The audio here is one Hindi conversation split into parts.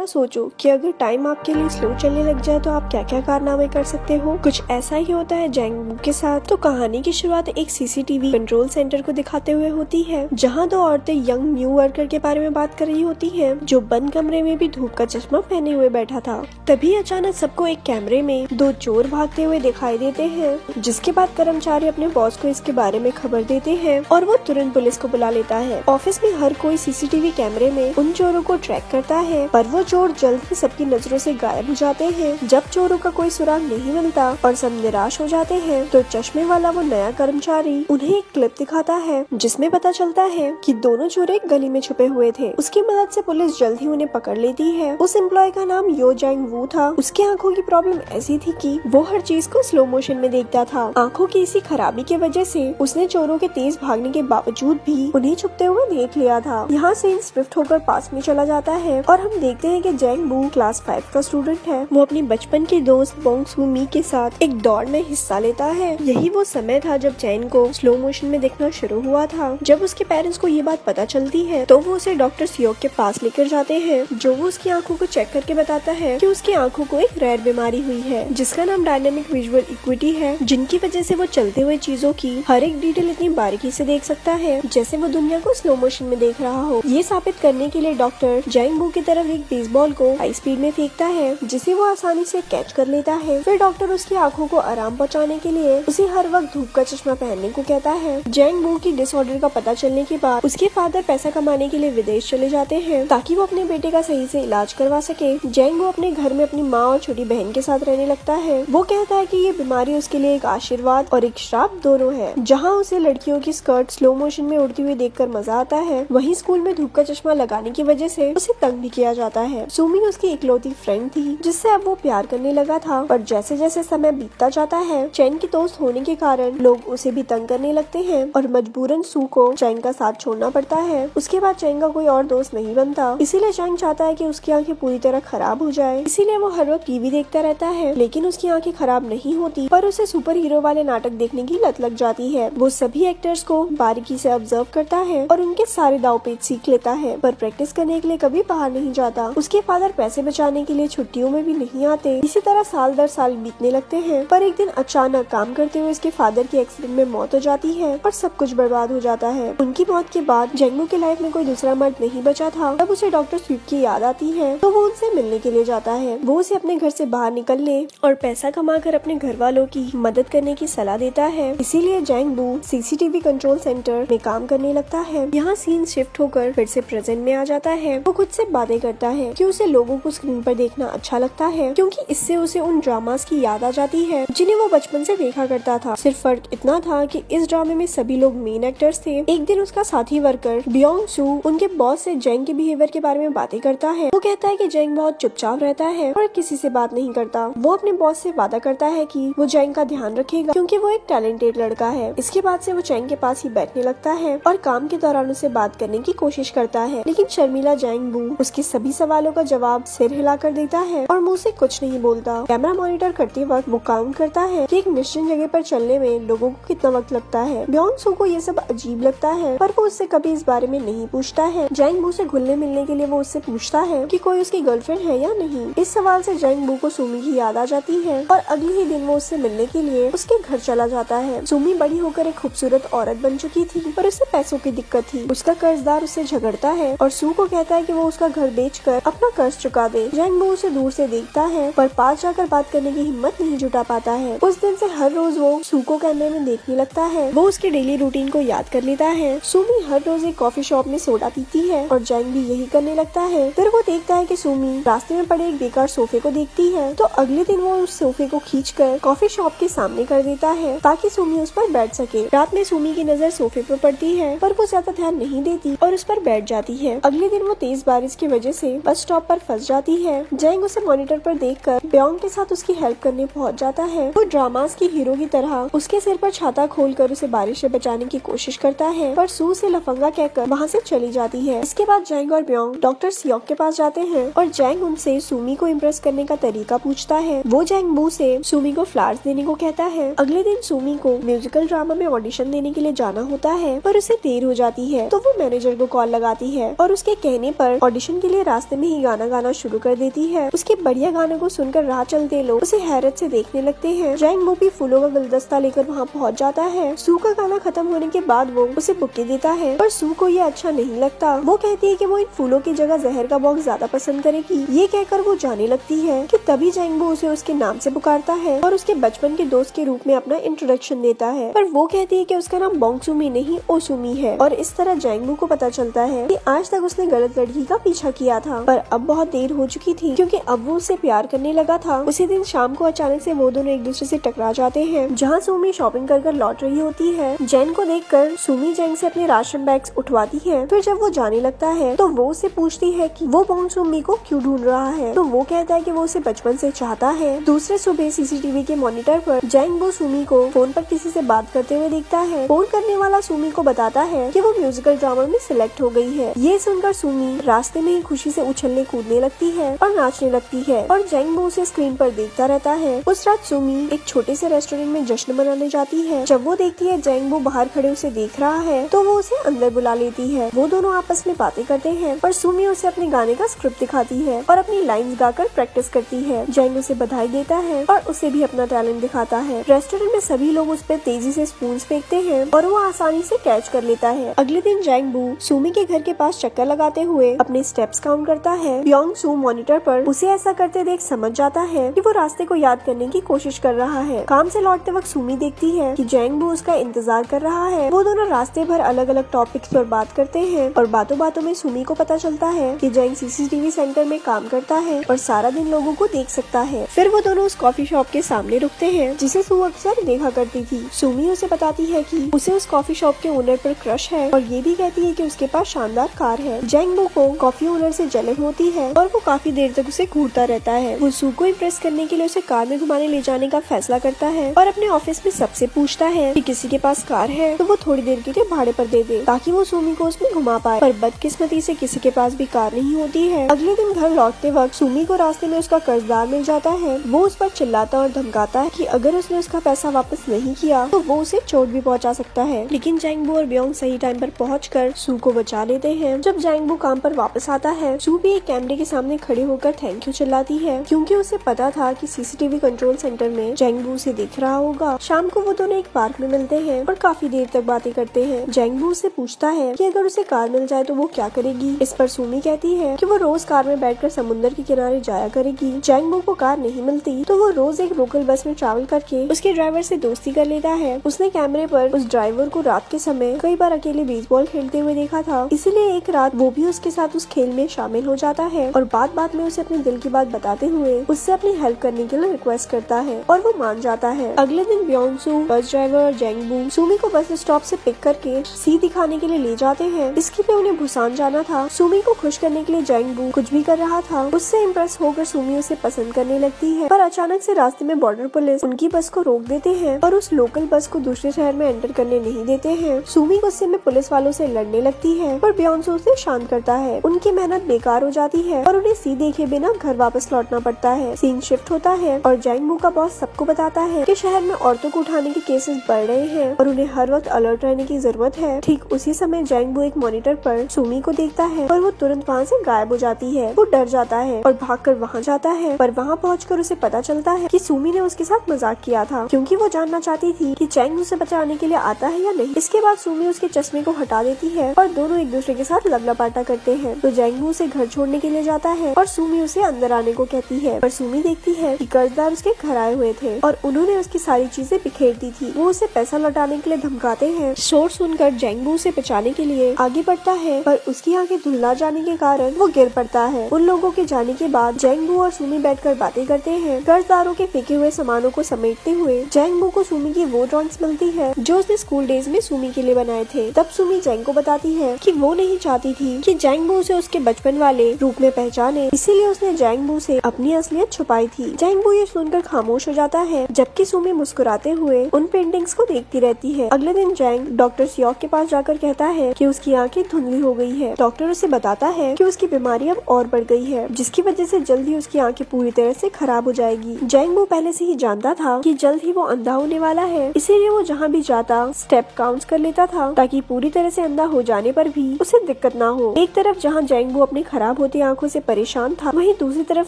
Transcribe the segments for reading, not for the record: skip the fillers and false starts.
सोचो कि अगर टाइम आपके लिए स्लो चलने लग जाए तो आप क्या क्या कारनामे कर सकते हो। कुछ ऐसा ही होता है जैंग वू के साथ। तो कहानी की शुरुआत एक सीसीटीवी कंट्रोल सेंटर को दिखाते हुए होती है, जहां दो औरतें यंग न्यू वर्कर के बारे में बात कर रही होती हैं, जो बंद कमरे में भी धूप का चश्मा पहने हुए बैठा था। तभी अचानक सबको एक कैमरे में दो चोर भागते हुए दिखाई देते हैं, जिसके बाद कर्मचारी अपने बॉस को इसके बारे में खबर देते हैं और वो तुरंत पुलिस को बुला लेता है। ऑफिस में हर कोई सीसीटीवी कैमरे में उन चोरों को ट्रैक करता है, पर वो चोर जल्द ही सबकी नजरों से गायब हो जाते हैं। जब चोरों का कोई सुराग नहीं मिलता और सब निराश हो जाते हैं, तो चश्मे वाला वो नया कर्मचारी उन्हें एक क्लिप दिखाता है, जिसमें पता चलता है कि दोनों चोर एक गली में छुपे हुए थे। उसकी मदद से पुलिस जल्द ही उन्हें पकड़ लेती है। उस एम्प्लॉय का नाम यो जैंग वू था। उसकी आंखों की प्रॉब्लम ऐसी थी कि वो हर चीज को स्लो मोशन में देखता था। आंखों की इसी खराबी की वजह से उसने चोरों के तेज भागने के बावजूद भी उन्हें छुपते हुए देख लिया था। यहाँ सीन स्विफ्ट होकर पास में चला जाता है और हम देखते हैं कि जैंग वू क्लास 5 का स्टूडेंट है। वो अपनी बचपन के दोस्त बोंग सू मी के साथ एक दौड़ में हिस्सा लेता है। यही वो समय था जब जैन को स्लो मोशन में देखना शुरू हुआ था। जब उसके पेरेंट्स को ये बात पता चलती है तो वो उसे डॉक्टर सियोक के पास लेकर जाते हैं, जो वो उसकी आंखों को चेक करके बताता है कि उसकी आंखों को एक रेयर बीमारी हुई है, जिसका नाम डायनामिक विजुअल इक्विटी है, जिनकी वजह से वो चलते हुए चीजों की हर एक डिटेल इतनी बारीकी से देख सकता है जैसे वो दुनिया को स्लो मोशन में देख रहा हो। ये साबित करने के लिए डॉक्टर जैंग वू की तरफ एक बेसबॉल को हाई स्पीड में फेंकता है, जिसे वो आसानी से कैच कर लेता है। फिर डॉक्टर उसकी आंखों को आराम पहुंचाने के लिए उसे हर वक्त धूप का चश्मा पहनने को कहता है। जैंग वू की डिसऑर्डर का पता चलने के बाद उसके फादर पैसा कमाने के लिए विदेश चले जाते हैं, ताकि वो अपने बेटे का सही से इलाज करवा सके। जैंग वू अपने घर में अपनी माँ और छोटी बहन के साथ रहने लगता है। वो कहता है कि ये बीमारी उसके लिए एक आशीर्वाद और एक श्राप दोनों है। जहाँ उसे लड़कियों की स्कर्ट स्लो मोशन में उड़ती हुई देखकर मजा आता है, वहीं स्कूल में धूप का चश्मा लगाने की वजह से उसे तंग भी किया जाता है। सुमी उसकी इकलौती फ्रेंड थी, जिससे अब वो प्यार करने लगा था, पर जैसे जैसे समय बीतता जाता है, चैन की दोस्त होने के कारण लोग उसे भी तंग करने लगते हैं और मजबूरन सू को चैन का साथ छोड़ना पड़ता है। उसके बाद चैन का कोई और दोस्त नहीं बनता, इसीलिए चैन चाहता है कि उसकी आंखें पूरी तरह खराब हो जाए। इसीलिए वो हर वक्त टीवी देखता रहता है, लेकिन उसकी आंखें खराब नहीं होती, पर उसे सुपर हीरो वाले नाटक देखने की लत लग जाती है। वो सभी एक्टर्स को बारीकी से ऑब्जर्व करता है और उनके सारे दाव पेच सीख लेता है, पर प्रैक्टिस करने के लिए कभी बाहर नहीं जाता। उसके फादर पैसे बचाने के लिए छुट्टियों में भी नहीं आते। इसी तरह साल दर साल बीतने लगते हैं, पर एक दिन अचानक काम करते हुए उसके फादर की एक्सीडेंट में मौत हो जाती है और सब कुछ बर्बाद हो जाता है। उनकी मौत के बाद जैंग वू की लाइफ में कोई दूसरा मर्द नहीं बचा था। तब उसे डॉक्टर स्विफ्ट की याद आती है, तो वो उनसे मिलने के लिए जाता है। वो उसे अपने घर से बाहर निकलने और पैसा कमाकर अपने घर वालों की मदद करने की सलाह देता है। इसीलिए जैंग वू सीसीटीवी कंट्रोल सेंटर में काम करने लगता है। यहाँ सीन शिफ्ट होकर फिर से प्रेजेंट में आ जाता है। वो खुद से बातें करता है कि उसे लोगों को स्क्रीन पर देखना अच्छा लगता है, क्योंकि इससे उसे उन ड्रामास की याद आ जाती है जिन्हें वो बचपन से देखा करता था। सिर्फ फर्क इतना था कि इस ड्रामे में सभी लोग मेन एक्टर्स थे। एक दिन उसका साथी वर्कर बियोंग सू उनके बॉस से जैंग के बिहेवियर के बारे में बातें करता है। वो कहता है कि जैंग बहुत चुपचाप रहता है और किसी से बात नहीं करता। वो अपने बॉस से वादा करता है कि वो जैंग का ध्यान रखेगा, क्योंकि वो एक टैलेंटेड लड़का है। इसके बाद से वो जैंग के पास ही बैठने लगता है और काम के दौरान उसे बात करने की कोशिश करता है, लेकिन शर्मिला जैंग वू उसके सभी सवालों का जवाब सिर हिलाकर देता है और मुंह से कुछ नहीं बोलता। कैमरा मॉनिटर करते वक्त वो काउंट करता है कि एक निश्चित जगह पर चलने में लोगों को कितना वक्त लगता है। बियोंग सू को ये सब अजीब लगता है, पर वो उससे कभी इस बारे में नहीं पूछता है। जैंग वू से घुलने मिलने के लिए वो उससे पूछता है कि कोई उसकी गर्लफ्रेंड है या नहीं। इस सवाल से जैंग वू को सुमी की याद आ जाती है और अगले ही दिन वो उससे मिलने के लिए उसके घर चला जाता है। सुमी बड़ी होकर एक खूबसूरत औरत बन चुकी थी, पर उसे पैसों की दिक्कत थी। उसका कर्जदार उससे झगड़ता है और सू को कहता है कि वो उसका घर बेचकर अपना कर्ज चुका दे। जैंग वू उसे दूर से देखता है, पर पास जाकर बात करने की हिम्मत नहीं जुटा पाता है। उस दिन से हर रोज वो सू को कैमरे में देखने लगता है। वो उसकी डेली रूटीन को याद कर लेता है। सुमी हर रोज एक कॉफी शॉप में सोडा पीती है और जैंग भी यही करने लगता है। फिर वो देखता है कि सुमी रास्ते में पड़े एक बेकार सोफे को देखती है, तो अगले दिन वो उस सोफे को खींचकर कॉफी शॉप के सामने कर देता है, ताकि सुमी उस पर बैठ सके। रात में सुमी की नजर सोफे पर पड़ती है, पर वो ज्यादा ध्यान नहीं देती और उस पर बैठ जाती है। अगले दिन वो तेज बारिश की वजह से बस स्टॉप पर फंस जाती है। जैंग उसे मॉनिटर पर देखकर बियोंग के साथ उसकी हेल्प करने पहुंच जाता है। वो ड्रामास की हीरो की तरह उसके सिर पर छाता खोलकर उसे बारिश से बचाने की कोशिश करता है, पर सू से लफंगा कहकर वहाँ से चली जाती है। इसके बाद जैंग और बियोंग डॉक्टर सियोक के पास जाते हैं और जैंग उनसे सुमी को इम्प्रेस करने का तरीका पूछता है। वो जैंग वू से सुमी को फ्लावर्स देने को कहता है। अगले दिन सुमी को म्यूजिकल ड्रामा में ऑडिशन देने के लिए जाना होता है, पर उसे देर हो जाती है, तो वो मैनेजर को कॉल लगाती है और उसके कहने पर ऑडिशन के लिए रास्ते में ही ही गाना गाना शुरू कर देती है। उसके बढ़िया गानों को सुनकर राह चलते लोग उसे हैरत से देखने लगते हैं। जैंग भी फूलों का गुलदस्ता लेकर वहाँ पहुँच जाता है। सू का गाना खत्म होने के बाद वो उसे बुके देता है, पर सू को ये अच्छा नहीं लगता। वो कहती है कि वो इन फूलों की जगह जहर का बॉक्स ज्यादा पसंद करेगी। ये कहकर वो जाने लगती है कि तभी जैंग उसे उसके नाम से पुकारता है और उसके बचपन के दोस्त के रूप में अपना इंट्रोडक्शन देता है। पर वो कहती है कि उसका नाम बोंग सुमी नहीं ओसुमी है। और इस तरह जैंग को पता चलता है कि आज तक उसने गलत लड़की का पीछा किया था, पर अब बहुत देर हो चुकी थी क्योंकि अब वो उससे प्यार करने लगा था। उसी दिन शाम को अचानक से वो दोनों एक दूसरे से टकरा जाते हैं, जहाँ सुमी शॉपिंग कर लौट रही होती है। जैन को देखकर सुमी जैंग से अपने राशन बैग्स उठवाती है। फिर जब वो जाने लगता है तो वो उससे पूछती है कि वो बोंग सुमी को क्यों ढूंढ रहा है, तो वो कहता है कि वो उसे बचपन से चाहता है। दूसरे सुबह सीसीटीवी के मॉनिटर पर जैंग वो सुमी को फोन पर किसी से बात करते हुए देखता है। फोन करने वाला सुमी को बताता है कि वो म्यूजिकल ड्रामा में सिलेक्ट हो गई है। ये सुनकर सुमी रास्ते में ही खुशी से उछलने कूदने लगती है और नाचने लगती है और जैंग उसे स्क्रीन पर देखता रहता है। उस रात सुमी एक छोटे से रेस्टोरेंट में जश्न मनाने जाती है। जब वो देखती है जैंग बाहर खड़े उसे देख रहा है तो वो उसे अंदर बुला लेती है। वो दोनों आपस में बातें करते हैं और सुमी उसे अपने गाने का स्क्रिप्ट दिखाती है और अपनी लाइंस गाकर प्रैक्टिस करती है। जैंग उसे बधाई देता है और उसे भी अपना टैलेंट दिखाता है। रेस्टोरेंट में सभी लोग उस पर तेजी से स्पून फेंकते हैं और वो आसानी से कैच कर लेता है। अगले दिन जैंग सुमी के घर के पास चक्कर लगाते हुए अपने स्टेप्स काउंट करता है। ब्योंग सू मॉनिटर पर उसे ऐसा करते देख समझ जाता है कि वो रास्ते को याद करने की कोशिश कर रहा है। काम से लौटते वक्त सुमी देखती है कि जैंग उसका इंतजार कर रहा है। वो दोनों रास्ते भर अलग अलग टॉपिक्स पर बात करते हैं और बातों बातों में सुमी को पता चलता है कि जैंग सीसीटीवी सेंटर में काम करता है और सारा दिन लोगों को देख सकता है। फिर वो दोनों उस कॉफी शॉप के सामने रुकते हैं जिसे सू अक्सर देखा करती थी। सुमी उसे बताती है कि उसे उस कॉफी शॉप के ओनर पर क्रश है और ये भी कहती है कि उसके पास शानदार कार है। जैंग को कॉफी ओनर से जलन होती है और वो काफी देर तक उसे घूरता रहता है। वो सू को इम्प्रेस करने के लिए उसे कार में घुमाने ले जाने का फैसला करता है और अपने ऑफिस में सबसे पूछता है कि किसी के पास कार है तो वो थोड़ी देर के लिए भाड़े पर दे दे ताकि वो सुमी को उसमें घुमा पाए। पर बदकिस्मती से किसी के पास भी कार नहीं होती है। अगले दिन घर लौटते वक्त सुमी को रास्ते में उसका कर्जदार मिल जाता है। वो उस पर चिल्लाता और धमकाता है कि अगर उसने उसका पैसा वापस नहीं किया तो वो उसे चोट भी पहुंचा सकता है। लेकिन जैंग और ब्योंग सही टाइम पर पहुंचकर सू को बचा लेते हैं। जब जैंग काम पर वापस आता है सू भी एक कैमरे के सामने खड़े होकर थैंक यू चिल्लाती है क्योंकि उसे पता था कि सीसीटीवी कंट्रोल सेंटर में जैंग उसे देख रहा होगा। शाम को वो दोनों एक पार्क में मिलते हैं और काफी देर तक बातें करते हैं। जैंग से पूछता है कि अगर उसे कार मिल जाए तो वो क्या करेगी। इस पर सुमी कहती है कि वो रोज कार में बैठकर समुद्र के किनारे जाया करेगी। जैंग को कार नहीं मिलती तो वो रोज एक लोकल बस में ट्रैवल करके उसके ड्राइवर से दोस्ती कर लेता है। उसने कैमरे पर उस ड्राइवर को रात के समय कई बार अकेले बेसबॉल खेलते हुए देखा था, इसीलिए एक रात वो भी उसके साथ उस खेल में शामिल हो जाता है और बात में उसे अपने दिल की बात बताते हुए उससे अपनी हेल्प करने के लिए रिक्वेस्ट करता है और वो मान जाता है। अगले दिन ब्योंग सू, बस ड्राइवर और जैंग सुमी को बस स्टॉप से पिक करके सी दिखाने के लिए ले जाते हैं। इसके लिए उन्हें भूसान जाना था। सुमी को खुश करने के लिए जैंग कुछ भी कर रहा था। उससे इम्प्रेस होकर सुमी उसे पसंद करने लगती है, पर अचानक से रास्ते में बॉर्डर पुलिस उनकी बस को रोक देते हैं और उस लोकल बस को दूसरे शहर में एंटर करने नहीं देते हैं। सुमी गुस्से में पुलिस वालों से लड़ने लगती है पर ब्योंग सू उसे शांत करता है। उनकी मेहनत बेकार हो जाती है और उन्हें सी देखे बिना घर वापस लौटना पड़ता है। सीन शिफ्ट होता है और जैंग का बॉस सबको बताता है कि शहर में औरतों को उठाने के केसेस बढ़ रहे हैं और उन्हें हर वक्त अलर्ट रहने की जरूरत है। ठीक उसी समय जैंग एक मॉनिटर पर सुमी को देखता है और वो तुरंत वहाँ से गायब हो जाती है। वो डर जाता है और भागकर वहाँ जाता है, पर वहाँ पहुंचकर उसे पता चलता है कि सुमी ने उसके साथ मजाक किया था क्योंकि वो जानना चाहती थी कि जैंग उसे बचाने के लिए आता है या नहीं। इसके बाद सुमी उसके चश्मे को हटा देती है और दोनों एक दूसरे के साथ लपलपाटा करते हैं। तो जैंग उसे घर छोड़ने के लिए जाता है और सुमी उसे अंदर आने को कहती है, पर सुमी देखती है कि कर्जदार उसके घर आए हुए थे और उन्होंने उसकी सारी चीजें बिखेर दी थी। वो उसे पैसा लौटाने के लिए धमकाते हैं। शोर सुनकर जैंग उसे बचाने के लिए आगे बढ़ता है, पर उसकी आंखें धुंधला जाने के कारण वो गिर पड़ता है। उन लोगों के जाने के बाद जैंग और सुमी बैठकर बातें करते हैं। कर्जदारों के फेंके हुए सामानों को समेटते हुए जैंग को सुमी की वो ड्रॉइंग्स मिलती है जो उसने स्कूल डेज में सुमी के लिए बनाए थे। तब सुमी जैंग को बताती है कि वो नहीं चाहती थी कि जैंग उसे उसके बचपन वाले रूप में पहचाने, इसीलिए उसने जैंग से अपनी असलियत छुपाई थी। जैंग ये सुनकर खामोश हो जाता है जबकि सुमी मुस्कुराते हुए उन पेंटिंग्स को देखती रहती है। अगले दिन जैंग डॉक्टर सियोक के पास जाकर कहता है कि उसकी आंखें धुंधली हो गई है। डॉक्टर उसे बताता है कि उसकी बीमारी अब और बढ़ गई है जिसकी वजह से जल्द ही उसकी आंखें पूरी तरह से खराब हो जाएगी। जैंग पहले से ही जानता था कि जल्द ही वो अंधा होने वाला है, इसीलिए वो जहाँ भी जाता स्टेप काउंट कर लेता था ताकि पूरी तरह से अंधा हो जाने पर भी उसे दिक्कत ना हो। एक तरफ जहाँ जैंग अपने खराब होती आंखों से परेशान था, वहीं दूसरी तरफ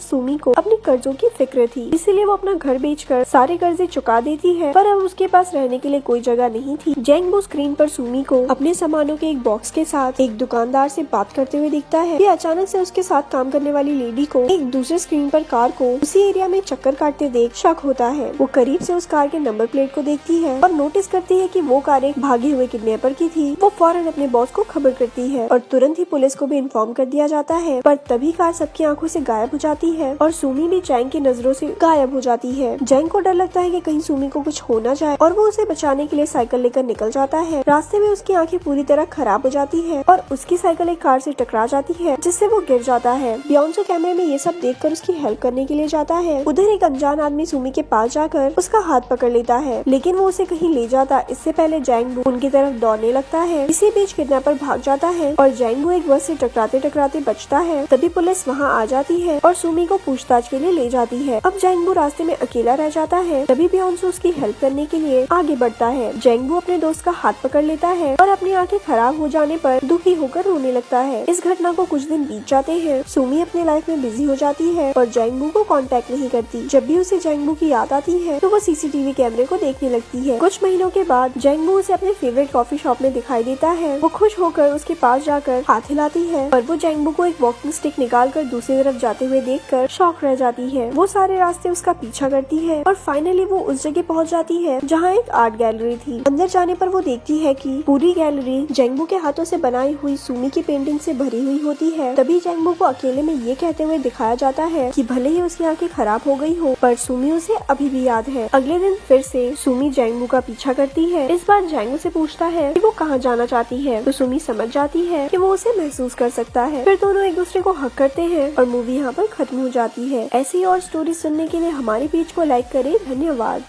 सुमी को अपने कर्जों की फिक्र थी, इसीलिए वो अपना घर बेचकर सारे कर्जे चुका देती है, पर अब उसके पास रहने के लिए कोई जगह नहीं थी। जैंगबो स्क्रीन पर सुमी को अपने सामानों के एक बॉक्स के साथ एक दुकानदार से बात करते हुए दिखता है। ये अचानक से उसके साथ काम करने वाली लेडी को एक दूसरे स्क्रीन पर कार को उसी एरिया में चक्कर काटते देख शक होता है। वो करीब से उस कार के नंबर प्लेट को देखती है और नोटिस करती है कि वो कार एक भागे हुए किडनैपर की थी। वो फौरन अपने बॉस को खबर करती है और तुरंत ही पुलिस को भी इन्फॉर्म कर दिया जाता है, पर तभी कार सबकी आंखों से गायब हो जाती है और सुमी भी जैंग की नजरों से गायब हो जाती है। जैंग को डर लगता है कि कहीं सुमी को कुछ हो न जाए और वो उसे बचाने के लिए साइकिल लेकर निकल जाता है। रास्ते में उसकी आंखें पूरी तरह खराब हो जाती है और उसकी साइकिल एक कार से टकरा जाती है, जिससे वो गिर जाता है। बियोंसे कैमरे में ये सब देखकर उसकी हेल्प करने के लिए जाता है। उधर एक अनजान आदमी सुमी के पास जाकर उसका हाथ पकड़ लेता है, लेकिन वो उसे कहीं ले जाता इससे पहले जैंगबो उनकी तरफ दौड़ने लगता है। इसी बीच किडनैपर भाग जाता है और जैंगबो एक बस से टकराते टकराते बचता है। तभी पुलिस वहाँ आ जाती है और सुमी को पूछताछ के लिए ले जाती है। अब जैंगबो रास्ते में अकेला रह जाता है, तभी बियोंसे उसकी हेल्प करने के लिए आगे बढ़ता है। जैंगबो अपने दोस्त का हाथ पकड़ लेता है और अपनी आंखें खराब हो जाने पर दुखी होकर रोने लगता है। इस घटना को कुछ दिन बीत जाते हैं। सुमी अपने लाइफ में बिजी हो जाती है और जैंगबो को कांटेक्ट नहीं करती। जब भी उसे जैंगबो की याद आती है तो वो सीसीटीवी कैमरे को देखने लगती है। कुछ महीनों के बाद जैंगबो उसे अपने फेवरेट कॉफी शॉप में दिखाई देता है। वो खुश होकर उसके पास जाकर हाथ हिलाती है, पर वो जैंगबो को एक वॉकिंग स्टिक निकालकर दूसरी तरफ जाते हुए देखकर शॉक रह जाती है। वो सारे रास्ते उसका पीछा करती है और फाइनली वो उस जगह पहुंच जाती है जहाँ एक आर्ट गैलरी थी। अंदर जाने पर वो देखती है कि पूरी गैलरी जैंगबो के हाथों से बनाई हुई सुमी की पेंटिंग से भरी हुई होती है। तभी जैंगबो को अकेले में ये कहते हुए दिखाया जाता है कि भले ही उसकी आंखें खराब हो गई हो, पर सुमी उसे अभी भी याद है। अगले दिन फिर से सुमी जैंगबो का पीछा करती है। इस बार जैंगबो से पूछता है कि वो कहाँ जाना चाहती है, तो सुमी समझ जाती है कि वो उसे महसूस कर सकता है। फिर दोनों एक दूसरे को हक करते हैं और मूवी यहाँ पर खत्म हो जाती है। ऐसी और स्टोरी सुनने के लिए हमारे पेज को लाइक करें। धन्यवाद।